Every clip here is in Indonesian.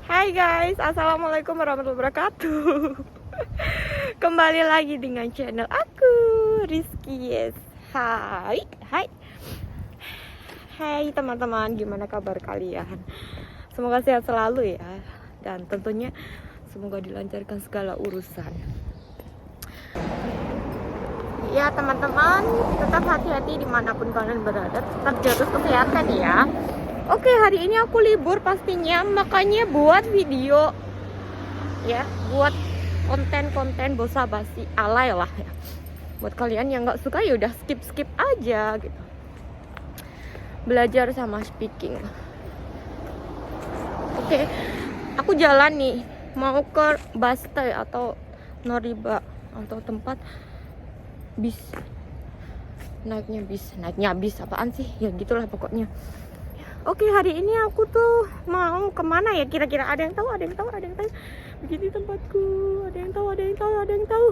Hai guys, assalamualaikum warahmatullahi wabarakatuh. Kembali lagi dengan channel aku, Rizky Yes. Hai, hai, hai teman-teman, gimana kabar kalian? Semoga sehat selalu ya, dan tentunya semoga dilancarkan segala urusan. Ya teman-teman, tetap hati-hati dimanapun kalian berada, tetap jaga kesehatan ya. Oke, hari ini aku libur pastinya, makanya buat video ya, buat konten-konten basa-basi alay lah ya. Buat kalian yang nggak suka ya udah skip aja gitu. Belajar sama speaking. Oke, aku jalan nih, mau ke Baste atau Noriba atau tempat bis. Naiknya bis apaan sih? Ya gitulah pokoknya. Oke, hari ini aku tuh mau kemana ya kira-kira? Ada yang tahu? Begini tempatku. Ada yang tahu.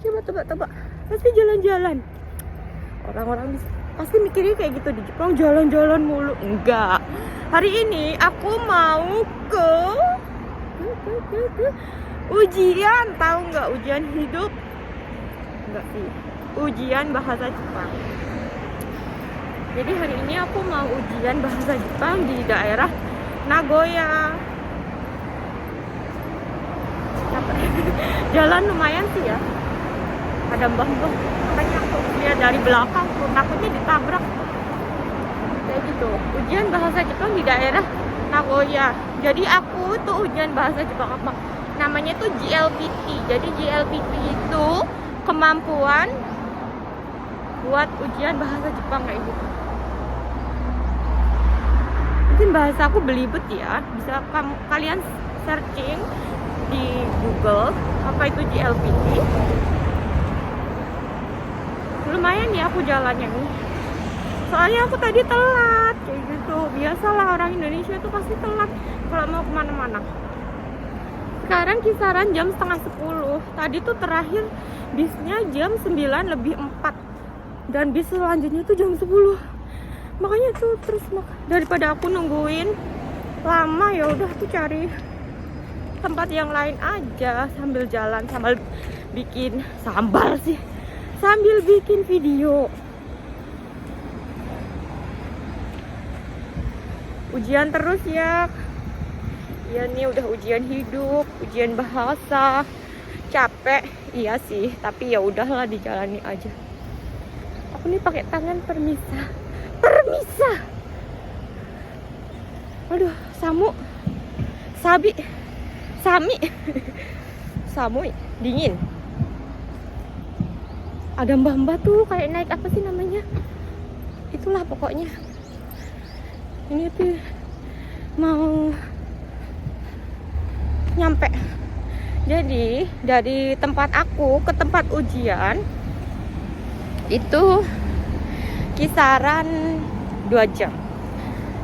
Coba tebak. Pasti jalan-jalan. Orang-orang pasti mikirnya kayak gitu, di Jepang jalan-jalan mulu. Enggak. Hari ini aku mau ke ujian. Tahu nggak ujian hidup? Enggak sih. Ujian bahasa Jepang. Jadi hari ini aku mau ujian bahasa Jepang di daerah Nagoya. Jalan lumayan sih ya. Ada mbah-mbah. Makanya aku lihat dari belakang tuh takutnya ditabrak. Kayak gitu. Ujian bahasa Jepang di daerah Nagoya. Jadi aku tuh ujian bahasa Jepang apa? Namanya tuh JLPT. Jadi JLPT itu kemampuan buat ujian bahasa Jepang kayak gitu. Mungkin bahasa aku belibet ya, bisa kalian searching di Google apa itu JLPT. Lumayan ya aku jalannya nih, soalnya aku tadi telat kayak gitu. Biasalah orang Indonesia tuh pasti telat kalau mau kemana-mana. Sekarang kisaran jam setengah 10. Tadi tuh terakhir bisnya jam 9 lebih 4 dan bis selanjutnya tuh jam 10. Makanya tuh terus daripada aku nungguin lama, ya udah tuh cari tempat yang lain aja sambil jalan, sambil bikin video. Ujian terus ya. Ya nih udah ujian hidup, ujian bahasa. Capek, iya sih, tapi ya udahlah dijalani aja. Aku nih pakai tangan permisah. Aduh, Samui, dingin. Ada mbah-mbah tuh kayak naik apa sih namanya? Itulah pokoknya. Ini tuh mau nyampe. Jadi dari tempat aku ke tempat ujian itu kisaran 2 jam.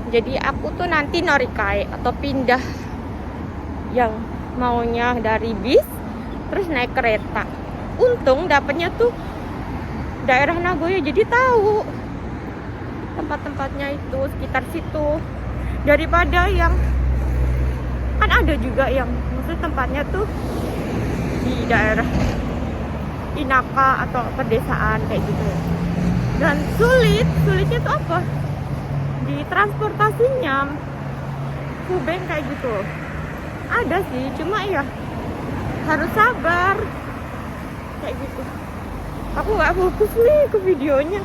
Jadi aku tuh nanti norikai atau pindah yang maunya dari bis terus naik kereta. Untung dapatnya tuh daerah Nagoya, jadi tahu tempat-tempatnya itu sekitar situ. Daripada yang kan ada juga yang maksudnya tempatnya tuh di daerah Inaka atau pedesaan kayak gitu. Dan sulitnya tuh apa? Di transportasinya, Kubeng kayak gitu. Ada sih, cuma ya harus sabar kayak gitu. Aku nggak fokus nih ke videonya,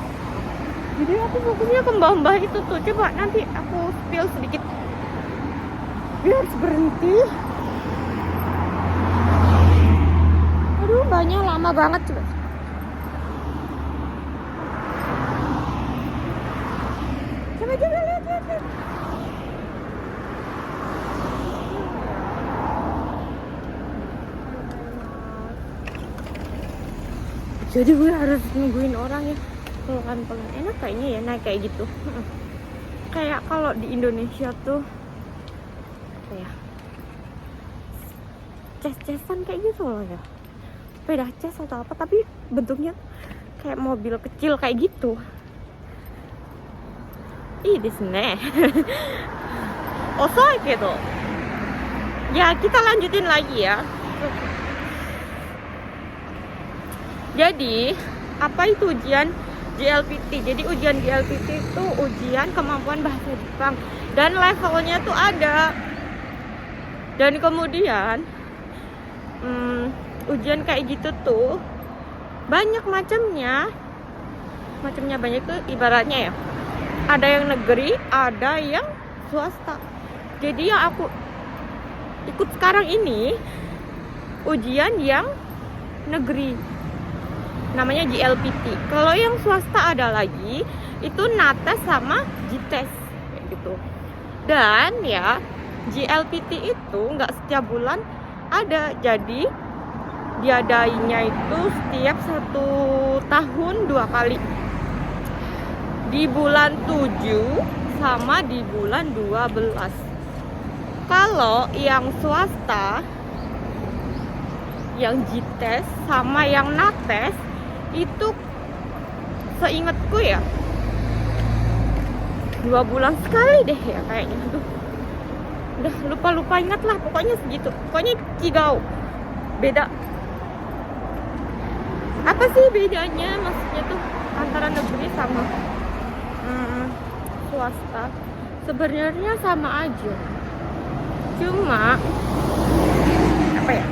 jadi aku fokusnya ke mbah-mbah itu tuh. Coba nanti aku spill sedikit biar harus berhenti. Aduh, banyak lama banget coba. Coba lihat. Jadi gue harus nungguin orang ya, pelan-pelan. Enak kayaknya ya naik kayak gitu. Kayak kalau di Indonesia tuh kayak ces-cesan kayak gitu loh ya. Sepeda ces atau apa, tapi bentuknya kayak mobil kecil kayak gitu. Ih, desu ne. Osoi kedo Ya kita lanjutin lagi ya. Jadi apa itu ujian JLPT? Jadi ujian JLPT itu ujian kemampuan bahasa Jepang dan levelnya tuh ada. Dan kemudian ujian kayak gitu tuh banyak macamnya banyak tuh, ibaratnya ya ada yang negeri, ada yang swasta. Jadi yang aku ikut sekarang ini ujian yang negeri, namanya JLPT. Kalau yang swasta ada lagi, itu NATES sama JITES kayak gitu. Dan ya JLPT itu nggak setiap bulan ada, jadi diadainya itu setiap 1 tahun 2 kali, di bulan 7 sama di bulan 12. Kalau yang swasta, yang JITES sama yang NATES itu seingatku ya 2 bulan sekali deh ya kayaknya. Aduh, udah lupa ingat lah, pokoknya segitu. Pokoknya cigau beda. Apa sih bedanya maksudnya tuh antara negeri sama swasta? Sebenarnya sama aja, cuma apa ya,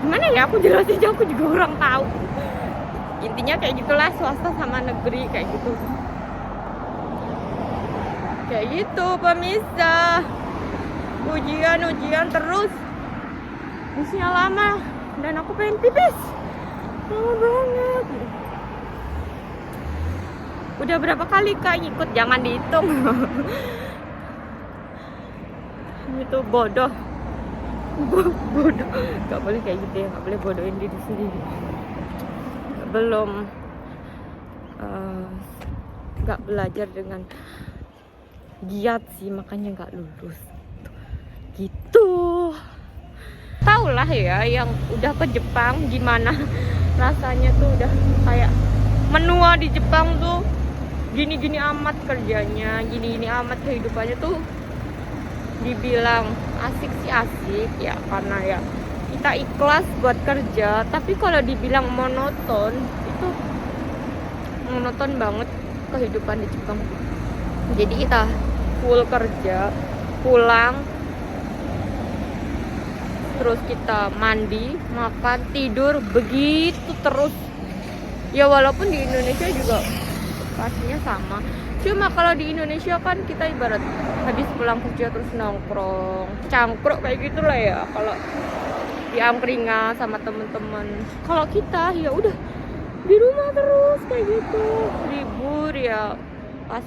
gimana ya aku jelasin, aku juga kurang tahu. Intinya kayak gitulah, swasta sama negeri kayak gitu. Kayak gitu pemirsa. Ujian terus. Busnya lama dan aku pengen pipis. Lama banget. Udah berapa kali Kak ikut? Jangan dihitung. Itu bodoh. Bodoh. Gak boleh kayak gitu ya, gak boleh bodohin diri sendiri. Belum gak belajar dengan giat sih, makanya gak lulus gitu. Taulah ya yang udah ke Jepang gimana rasanya tuh, udah kayak menua di Jepang tuh. Gini-gini amat kerjanya, gini-gini amat kehidupannya tuh. Dibilang asik sih asik ya, karena ya kita ikhlas buat kerja. Tapi kalau dibilang monoton, itu monoton banget kehidupan di Jepang. Jadi kita full kerja, pulang, terus kita mandi, makan, tidur, begitu terus. Ya walaupun di Indonesia juga pastinya sama. Cuma kalau di Indonesia kan kita ibarat habis pulang kerja terus nongkrong, cangkruk kayak gitulah ya. Kalau di angkringan sama temen-temen. Kalau kita ya udah di rumah terus kayak gitu. Libur ya pas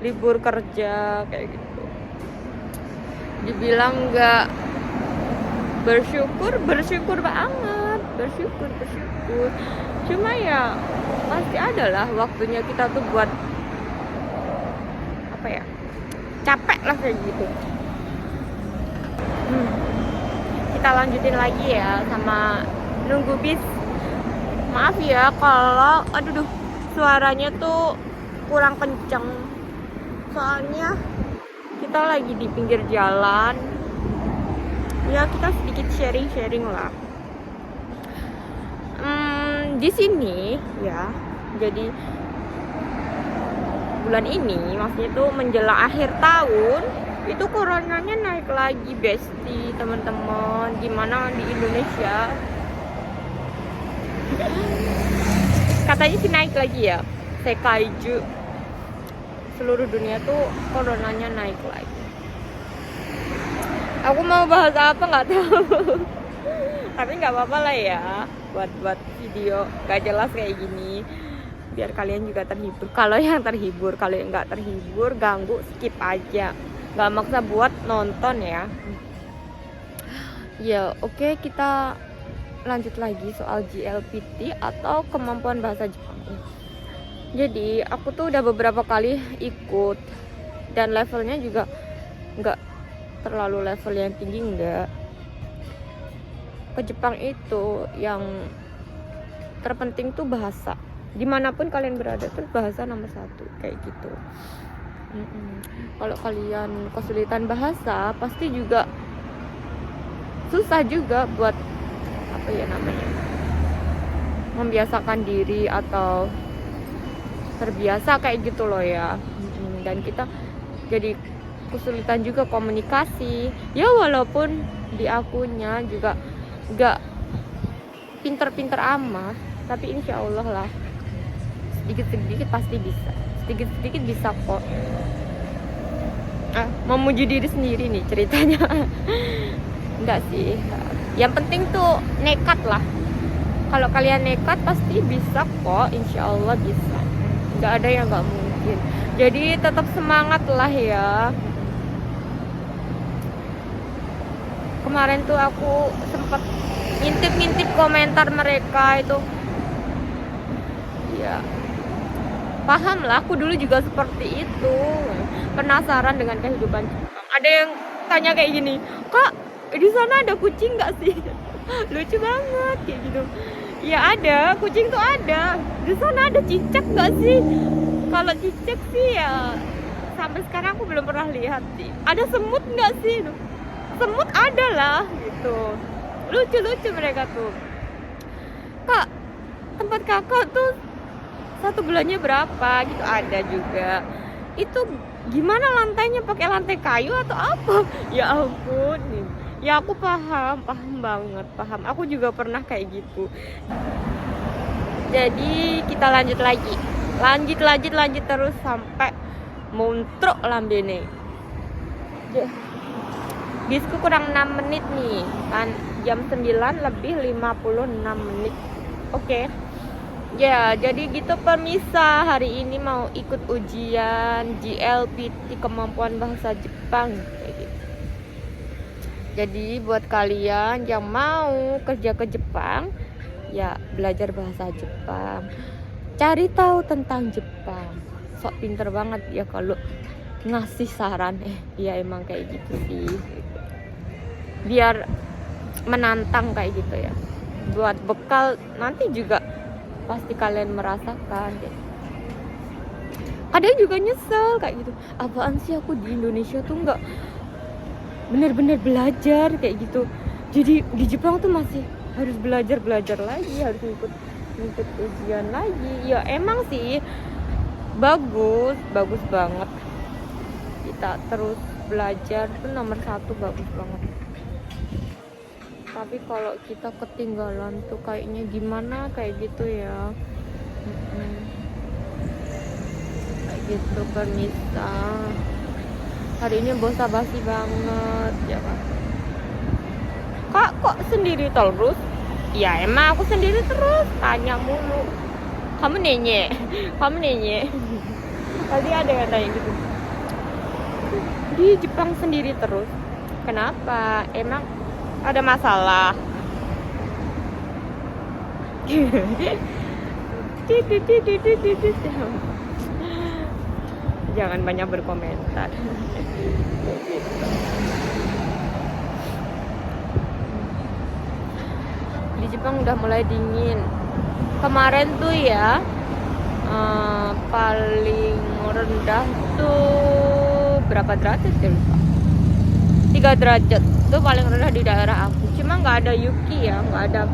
libur kerja kayak gitu. Dibilang nggak bersyukur banget, bersyukur. Cuma ya pasti adalah waktunya kita tuh buat apa ya, capek lah kayak gitu. Kita lanjutin lagi ya sama nunggu bis. Maaf ya kalau suaranya tuh kurang kenceng, soalnya kita lagi di pinggir jalan. Ya kita sedikit sharing lah. Di sini ya, jadi bulan ini maksudnya tuh menjelang akhir tahun itu coronanya naik lagi besti teman-teman. Gimana di Indonesia? Katanya sih naik lagi ya, Seikaiju, seluruh dunia tuh coronanya naik lagi. Aku mau bahas apa nggak tahu. Tapi nggak apa-apa lah ya, buat video gak jelas kayak gini, biar kalian juga terhibur. Kalau yang terhibur, kalau yang nggak terhibur, ganggu, skip aja. Nggak maksa buat nonton ya. Ya oke, kita lanjut lagi soal JLPT atau kemampuan bahasa Jepang. Jadi aku tuh udah beberapa kali ikut dan levelnya juga nggak terlalu level yang tinggi, enggak. Ke Jepang itu yang terpenting tuh bahasa. Dimanapun kalian berada tuh bahasa nomor 1 kayak gitu. Kalau kalian kesulitan bahasa, pasti juga susah juga buat apa ya namanya, membiasakan diri atau terbiasa kayak gitu loh ya. Dan kita jadi kesulitan juga komunikasi ya, walaupun di akunnya juga nggak pinter-pinter amat, tapi insya Allah lah sedikit-sedikit pasti bisa, sedikit-sedikit bisa kok. Memuji diri sendiri nih ceritanya. Enggak sih, yang penting tuh nekat lah. Kalau kalian nekat pasti bisa kok, insya Allah bisa, nggak ada yang nggak mungkin. Jadi tetap semangat lah ya. Kemarin tuh aku sempat ngintip-ngintip komentar mereka itu ya, paham lah, aku dulu juga seperti itu, penasaran dengan kehidupan Jepang. Ada yang tanya kayak gini, kak di sana ada kucing nggak sih? Lucu banget kayak gitu. Ya ada, kucing tuh ada. Di sana ada cicak nggak sih? Kalau cicak sih ya sampai sekarang aku belum pernah lihat sih. Ada semut nggak sih? Semut ada lah gitu. Lucu-lucu mereka tuh. Kak, tempat kakak tuh 1 bulannya berapa gitu, ada juga. Itu gimana lantainya, pakai lantai kayu atau apa? Ya ampun. Ya aku paham banget, paham. Aku juga pernah kayak gitu. Jadi kita lanjut lagi. Lanjut terus sampai muntruk lambene. Bisku kurang 6 menit nih. Kan jam 9 lebih 56 menit. Oke. Ya, jadi gitu pemirsa, hari ini mau ikut ujian GLPT, kemampuan bahasa Jepang kayak gitu. Jadi buat kalian yang mau kerja ke Jepang, ya belajar bahasa Jepang, cari tahu tentang Jepang. Sok pinter banget ya kalau ngasih saran. Ya emang kayak gitu sih, biar menantang kayak gitu ya, buat bekal nanti juga pasti kalian merasakan deh. Kadang juga nyesel kayak gitu, apaan sih aku di Indonesia tuh nggak bener-bener belajar kayak gitu. Jadi di Jepang tuh masih harus belajar lagi, harus ngikut ujian lagi. Ya emang sih bagus banget, kita terus belajar tuh nomor 1, bagus banget. Tapi kalau kita ketinggalan tuh kayaknya gimana kayak gitu ya. Kayak gitu pemirsa. Hari ini basa-basi banget ya kan. Kak kok sendiri terus? Ya emang aku sendiri terus, tanya mulu. Kamu nenye. Tadi ada yang tanya gitu. Di Jepang sendiri terus. Kenapa? Emang ada masalah? Jangan banyak berkomentar. Di Jepang udah mulai dingin. Kemarin tuh ya paling rendah tuh berapa derajat ya, lupa. 3 derajat tuh paling rendah di daerah aku. Cuma nggak ada yuki ya, nggak ada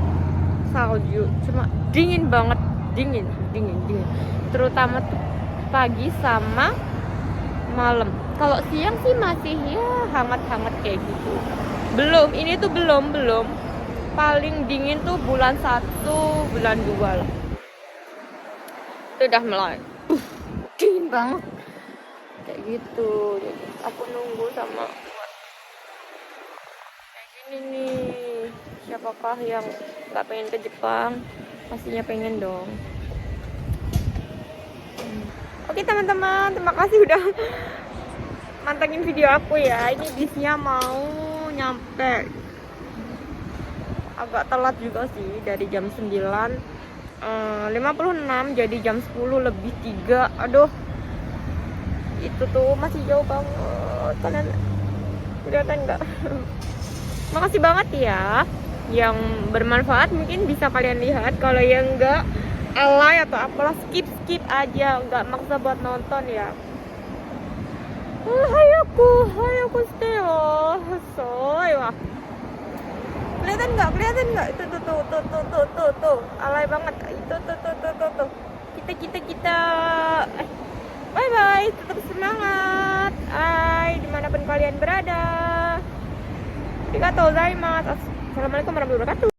salju, cuma dingin banget, dingin. Terutama tuh pagi sama malam. Kalau siang sih masih ya hangat-hangat kayak gitu. Ini tuh belum. Paling dingin tuh bulan 1, bulan 2 lah. Itu udah mulai dingin banget kayak gitu. Jadi aku nunggu sama ini nih, siapakah yang gak pengen ke Jepang? Pastinya pengen dong. Oke teman-teman, terima kasih udah mantengin video aku ya. Ini bisnya mau nyampe agak telat juga sih, dari jam 9:56 jadi jam 10 lebih 3. Aduh, itu tuh masih jauh banget. Kalian kelihatan nggak? Makasih banget ya, yang bermanfaat mungkin bisa kalian lihat. Kalau yang enggak, alay atau apalah, skip aja, nggak maksa buat nonton ya. Hayaku stay soy wah. kelihatan nggak? Kelihatan nggak? Itu tuh. Alay banget. Itu tuh. Kita. Bye bye. Tetap semangat. Dimanapun kalian berada. Arigatou gozaimasu. Assalamualaikum warahmatullahi wabarakatuh.